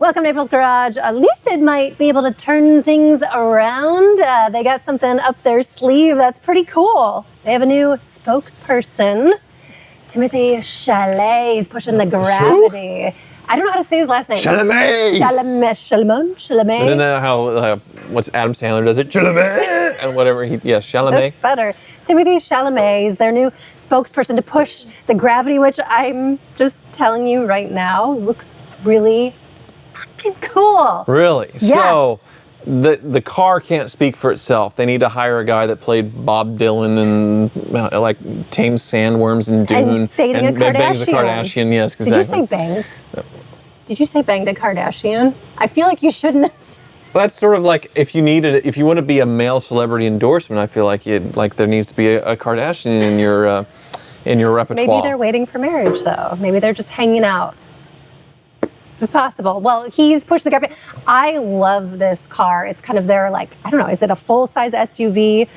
Welcome to April's Garage. Lucid might be able to turn things around. They got something up their sleeve that's pretty cool. They have a new spokesperson. Timothy Chalame is pushing the gravity. I don't know how to say his last name. Chalame! Chalame. I don't know how, what's Adam Sandler does it? Chalame! And whatever Chalame. That's better. Timothy Chalame is their new spokesperson to push the gravity, which I'm just telling you right now looks really fucking cool. Really? Yes. So the car can't speak for itself. They need to hire a guy that played Bob Dylan and like tames sandworms in Dune. And dating a Kardashian. Bangs a Kardashian, yes, exactly. Did you say banged? No. Did you say banged a Kardashian? I feel like you shouldn't have. Well, that's sort of like if you want to be a male celebrity endorsement, I feel like there needs to be a Kardashian in your repertoire. Maybe they're waiting for marriage though. Maybe they're just hanging out. It's possible. Well, he's pushed the gravity. I love this car. It's kind of their, like, I don't know, is it a full-size SUV?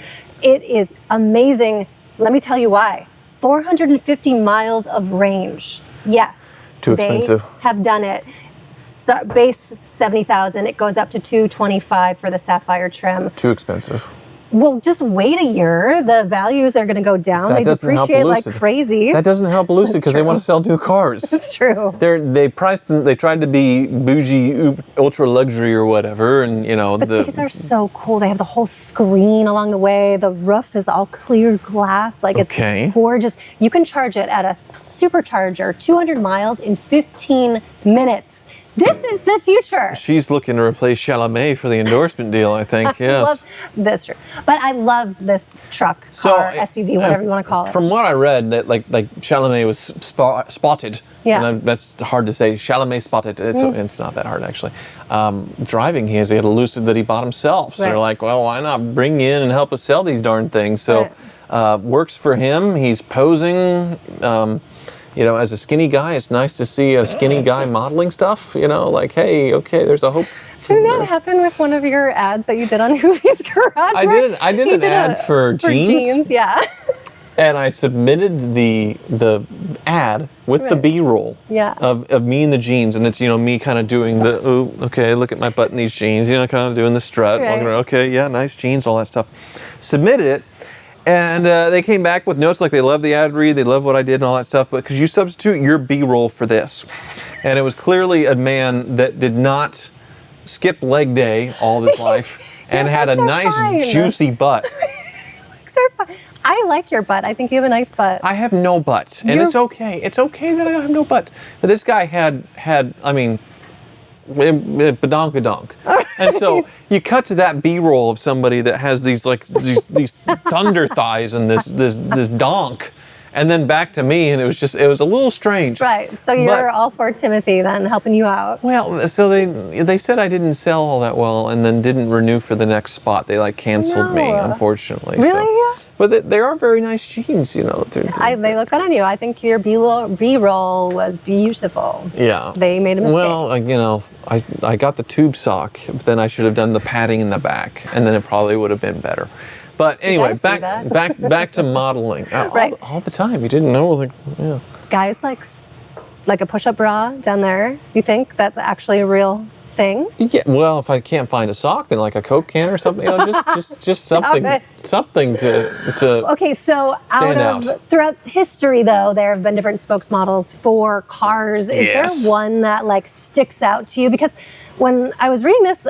It is amazing. Let me tell you why. 450 miles of range. Yes. Too expensive. They have done it. Base 70,000. It goes up to 225 for the Sapphire trim. Too expensive. Well, just wait a year. The values are going to That they depreciate like crazy. That doesn't help Lucid because they want to sell new cars. That's true. They priced them. They tried to be bougie, ultra luxury or whatever, and But these are so cool. They have the whole screen along the way. The roof is all clear glass. Like it's gorgeous. You can charge it at a supercharger, 200 miles in 15 minutes. This is the future. She's looking to replace Chalame for the endorsement deal, I think. Yes. That's true. But I love this truck, car, SUV, whatever you want to call it. From what I read, that like Chalame was spotted. Yeah. And that's hard to say. Chalamet spotted. It's not that hard actually. Driving, he had a Lucid that he bought himself. So they're like, well, why not bring you in and help us sell these darn things? So works for him. He's posing. As a skinny guy, it's nice to see a skinny guy modeling stuff, like, hey, okay, there's a hope. Didn't that happen with one of your ads that you did on Hoovie's Garage? I did an ad for jeans. Yeah. And I submitted the ad with the B-roll of me in the jeans. And it's, me kind of doing the, oh, okay, look at my butt in these jeans, kind of doing the strut, walking around, okay, yeah, nice jeans, all that stuff. Submitted it. And they came back with notes like they love the ad read, they love what I did and all that stuff, but could you substitute your B-roll for this? And it was clearly a man that did not skip leg day all of his life and had a nice juicy butt. I like your butt. I think you have a nice butt. I have no butt, and it's okay. It's okay that I don't have no butt. But this guy had badonkadonk. And so you cut to that B-roll of somebody that has these thunder thighs and this donk, and then back to me, and it was a little strange. Right. So you're all for Timothy then, helping you out. Well, so they said I didn't sell all that well, and then didn't renew for the next spot. They canceled me, unfortunately. Really? So. But they are very nice jeans, They look good on you. I think your B-roll was beautiful. Yeah. They made a mistake. Well, I got the tube sock, but then I should have done the padding in the back, and then it probably would have been better. But anyway, back to modeling. All the time. You didn't know. Guys like a push-up bra down there. You think that's actually a real thing? Yeah. Well, if I can't find a sock, then like a Coke can or something. Just something to. Okay, so throughout history, though, there have been different spokesmodels for cars. Is there one that sticks out to you? Because when I was reading this,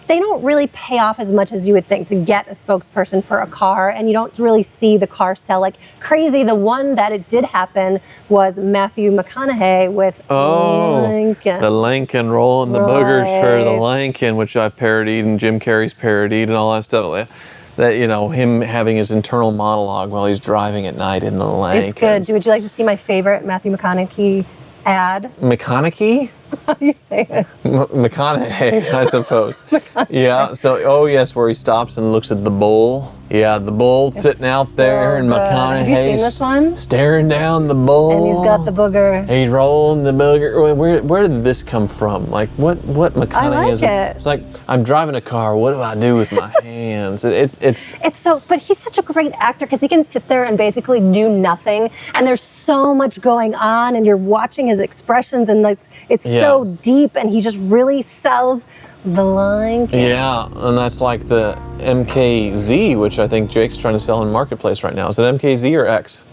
they don't really pay off as much as you would think to get a spokesperson for a car, and you don't really see the car sell like crazy. The one that it did happen was Matthew McConaughey with Lincoln. The Lincoln, rolling the boogers for the Lincoln, which I've parodied and Jim Carrey's parodied and all that stuff. That, him having his internal monologue while he's driving at night in the Lincoln. It's good. Would you like to see my favorite Matthew McConaughey ad? McConaughey? How do you say it? McConaughey, I suppose. Yeah, so, yes, where he stops and looks at the bull. Yeah, the bull sitting out there in McConaughey's. Have you seen this one? Staring down the bull. And he's got the booger. He's rolling the booger. Where did this come from? Like what McConaughey I like is? it. It's like, I'm driving a car. What do I do with my hands? It's so. But he's such a great actor because he can sit there and basically do nothing, and there's so much going on, and you're watching his expressions, and it's so deep, and he just really sells the line. Yeah, and that's like the MKZ, which I think Jake's trying to sell in Marketplace right now. Is it MKZ or X?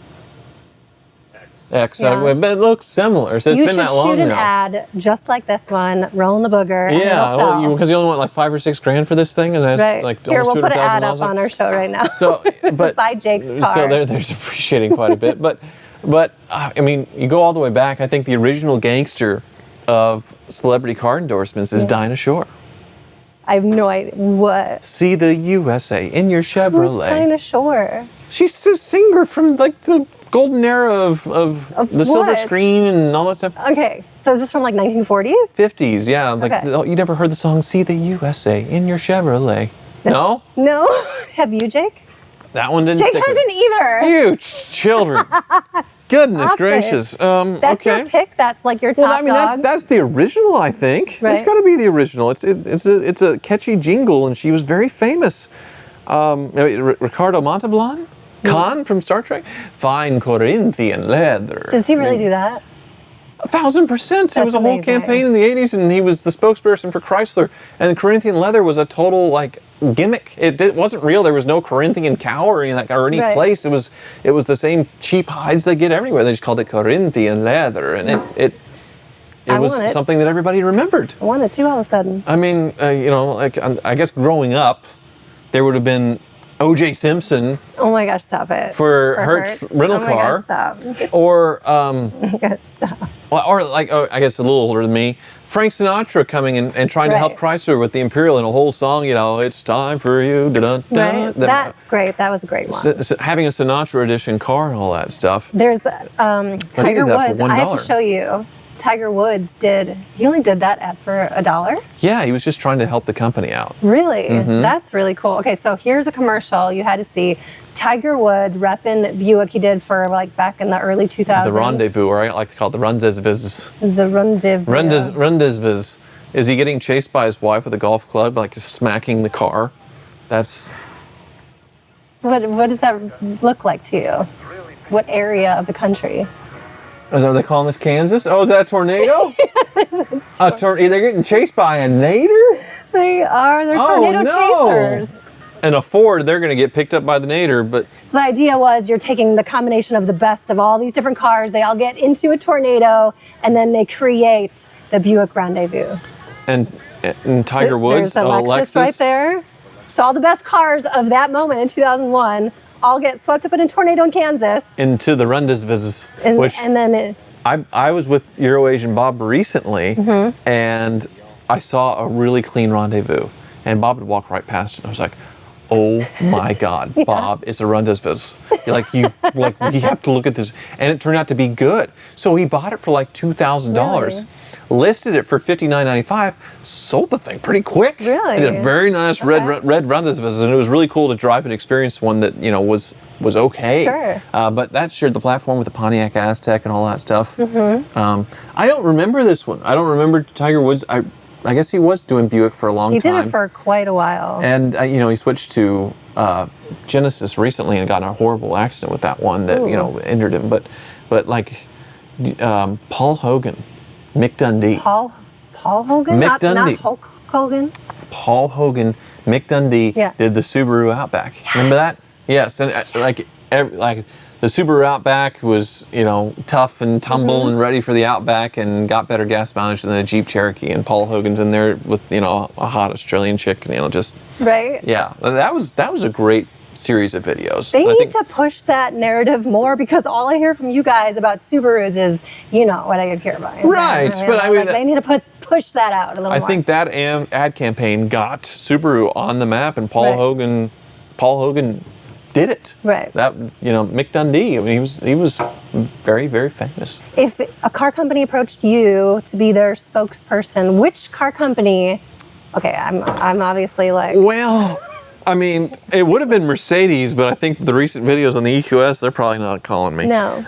X. Yeah. It looks similar. So it's been that long now. You should shoot an ad just like this one, rolling the booger. Yeah, because you only want like $5 or $6 grand for this thing, and that's like Here, almost we'll put an ad miles up on our show right now. So, but buy Jake's car. So there's appreciating quite a bit, but I mean, you go all the way back. I think the original gangster of celebrity car endorsements is Dinah Shore. I have no idea what. See the USA in your Chevrolet. Who's Dinah Shore? She's a singer from like the golden era of the silver screen and all that stuff. Okay, so is this from like 1940s? 50s, yeah. Like you never heard the song "See the USA in your Chevrolet"? No. No. Have you, Jake? That one didn't. Jake hasn't either. You children. Goodness gracious. That's your pick. That's like your top Well, I mean, dog. that's the original. I think it's got to be the original. It's a catchy jingle, and she was very famous. Ricardo Montalban, Khan from Star Trek, fine Corinthian leather. Does he really do that? 1,000%. It was a whole campaign in the 80s, and he was the spokesperson for Chrysler. And Corinthian leather was a total like gimmick. It wasn't real. There was no Corinthian cow or any place. It was the same cheap hides they get everywhere. They just called it Corinthian leather, and it was something that everybody remembered. I want it too all of a sudden. I mean, like I guess growing up, there would have been O.J. Simpson. Oh my gosh, stop it. For Hertz rental car. Gosh, stop. Or oh my gosh, stop. Or like, I guess a little older than me, Frank Sinatra coming in and trying to help Chrysler with the Imperial in a whole song, it's time for you. Right. That's great. That was a great one. Having a Sinatra edition car and all that stuff. There's Tiger Woods. I have to show you. Tiger Woods he only did that ad for $1? Yeah, he was just trying to help the company out. Really? Mm-hmm. That's really cool. Okay, so here's a commercial you had to see. Tiger Woods repping Buick he did for like back in the early 2000s. The rendezvous, or I like to call it the rendezvous. The rendezvous. Rendezvous. Is he getting chased by his wife with a golf club, like smacking the car? That's... What does that look like to you? What area of the country? Are they calling this Kansas? Oh, is that a tornado? They're getting chased by a nader? They are. They're tornado chasers. And a Ford, they're going to get picked up by the nader, but... So the idea was you're taking the combination of the best of all these different cars, they all get into a tornado, and then they create the Buick Rendezvous. And Tiger Woods, there's a Lexus right there. So all the best cars of that moment in 2001 all get swept up in a tornado in Kansas. Into the rendezvous. I was with Euro-Asian Bob recently, and I saw a really clean rendezvous. And Bob would walk right past it. And I was like, oh my God, Bob, it's a rendezvous. We have to look at this. And it turned out to be good. So he bought it for like $2,000. Really? Listed it for $59.95, sold the thing pretty quick. Really? It had a very nice red rendezvous, and it was really cool to drive and experience one that was okay. Sure. But that shared the platform with the Pontiac Aztek and all that stuff. I don't remember this one. I don't remember Tiger Woods. I guess he was doing Buick for a long time. He did it for quite a while. And he switched to Genesis recently and got in a horrible accident with that one that injured him. But like Paul Hogan. Mick Dundee. Paul Hogan? Mick Dundee. Not Hulk Hogan? Paul Hogan, Mick Dundee did the Subaru Outback. Yes. Remember that? Yes. And like the Subaru Outback was, tough and tumble and ready for the Outback and got better gas mileage than a Jeep Cherokee. And Paul Hogan's in there with, a hot Australian chick, just... Right. Yeah. That was a great series of videos. They need to push that narrative more because all I hear from you guys about Subarus is, what I hear about. Right, but I mean, they need to push that out a little more. I think that ad campaign got Subaru on the map, and Paul Hogan did it. Right. That Mick Dundee. I mean, he was very, very famous. If a car company approached you to be their spokesperson, which car company? Okay, I'm obviously like. Well. I mean, it would have been Mercedes, but I think the recent videos on the EQS, they're probably not calling me. No.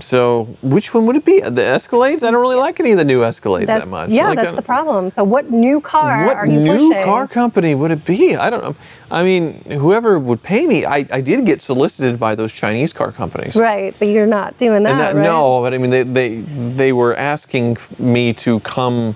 So which one would it be? The Escalades? I don't really like any of the new Escalades that much. Yeah, that's the problem. So what new car are you pushing? What new car company would it be? I don't know. I mean, whoever would pay me. I did get solicited by those Chinese car companies. Right, but you're not doing that, right? No, but I mean, they were asking me to come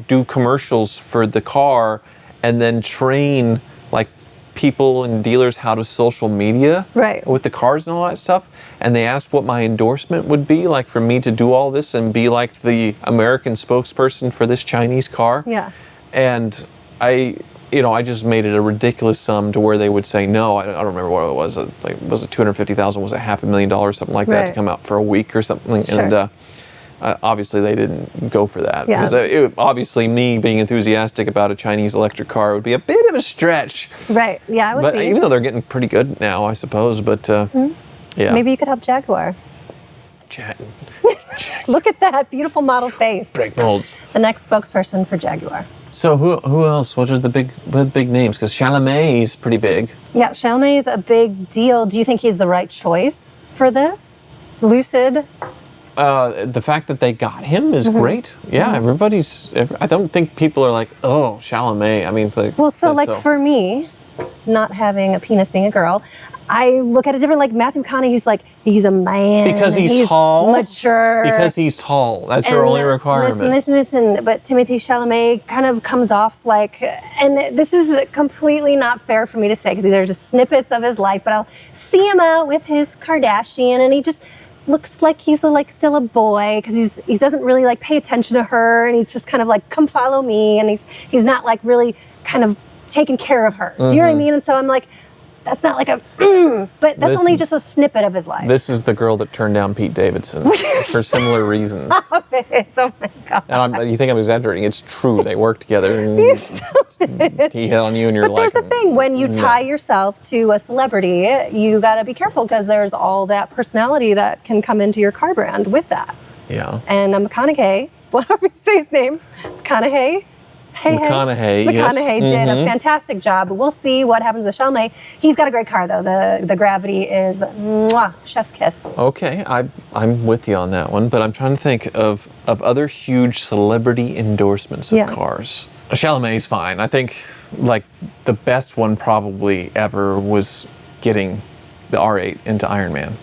do commercials for the car and then train like people and dealers how to social media with the cars and all that stuff. And they asked what my endorsement would be, like for me to do all this and be like the American spokesperson for this Chinese car. Yeah. And I just made it a ridiculous sum to where they would say no. I don't remember what it was. Like, was it $250,000? Was it $500,000? Something like that to come out for a week or something. Sure. And obviously they didn't go for that. Yeah. Because obviously me being enthusiastic about a Chinese electric car would be a bit of a stretch. Right. Yeah, it would be. Even though they're getting pretty good now, I suppose. But yeah. Maybe you could help Jaguar. Look at that beautiful model face. Brake molds. The next spokesperson for Jaguar. So who else? What are the big names? Because Chalame is pretty big. Yeah, Chalame is a big deal. Do you think he's the right choice for this? Lucid? The fact that they got him is great. Yeah, I don't think people are like, oh, Chalame. I mean, for me, not having a penis being a girl, I look at it different. Like Matthew McConaughey, he's a man. Because he's tall? Mature. Because he's tall. That's your only requirement. Listen. But Timothée Chalamet kind of comes off like, and this is completely not fair for me to say because these are just snippets of his life, but I'll see him out with his Kardashian and he just looks like he's still a boy because he doesn't really pay attention to her and he's just kind of like, come follow me, and he's not like really kind of taking care of her. Do you know what I mean? And so I'm like, that's not like but that's only just a snippet of his life. This is the girl that turned down Pete Davidson for similar reasons. Stop it. Oh my God. And you think I'm exaggerating. It's true. They work together and he hit on you and you're like... But there's the thing. When you tie yourself to a celebrity, you got to be careful because there's all that personality that can come into your car brand with that. Yeah. And McConaughey, whatever you say his name, McConaughey McConaughey did a fantastic job. We'll see what happens with Chalame. He's got a great car, though. The Gravity is chef's kiss. Okay, I'm with you on that one, but I'm trying to think of other huge celebrity endorsements of cars. Chalame's fine. I think the best one probably ever was getting the R8 into Iron Man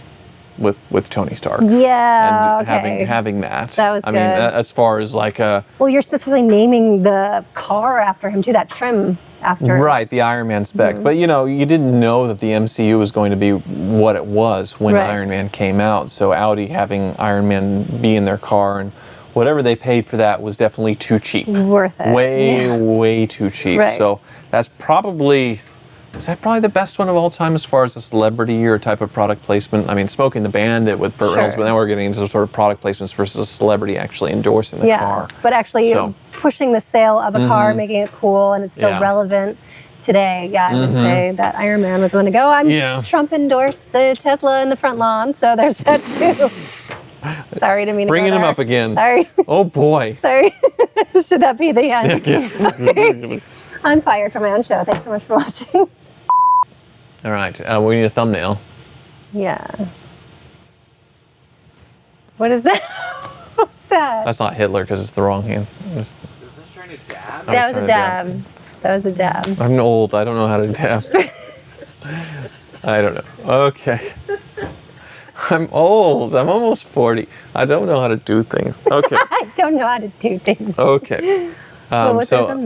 with Tony Stark. Yeah, and having that. That was good. I mean, as far as well, you're specifically naming the car after him too, that trim after. Right, the Iron Man spec. But you didn't know that the MCU was going to be what it was when Iron Man came out. So Audi having Iron Man be in their car and whatever they paid for that was definitely too cheap. Worth it. Way too cheap. Right. So that's probably... Is that probably the best one of all time as far as a celebrity or type of product placement? I mean, Smoking the Bandit with Burt Reynolds, but then we're getting into sort of product placements versus a celebrity actually endorsing the car. But actually pushing the sale of a car, making it cool, and it's still relevant today. Yeah, I would say that Iron Man was the one to go. Trump endorsed the Tesla in the front lawn, so there's that too. Sorry to mean to bringing him up again. Sorry. Oh boy. Sorry. Should that be the end? Okay. I'm fired from my own show. Thanks so much for watching. All right, we need a thumbnail. Yeah. What is that? What's that? That's not Hitler because it's the wrong hand. Was that trying to dab? That was a dab. That was a dab. I'm old. I don't know how to dab. I don't know. Okay. I'm old. I'm almost 40. I don't know how to do things. Okay. I don't know how to do things. Okay. Well, what's our thumbnail?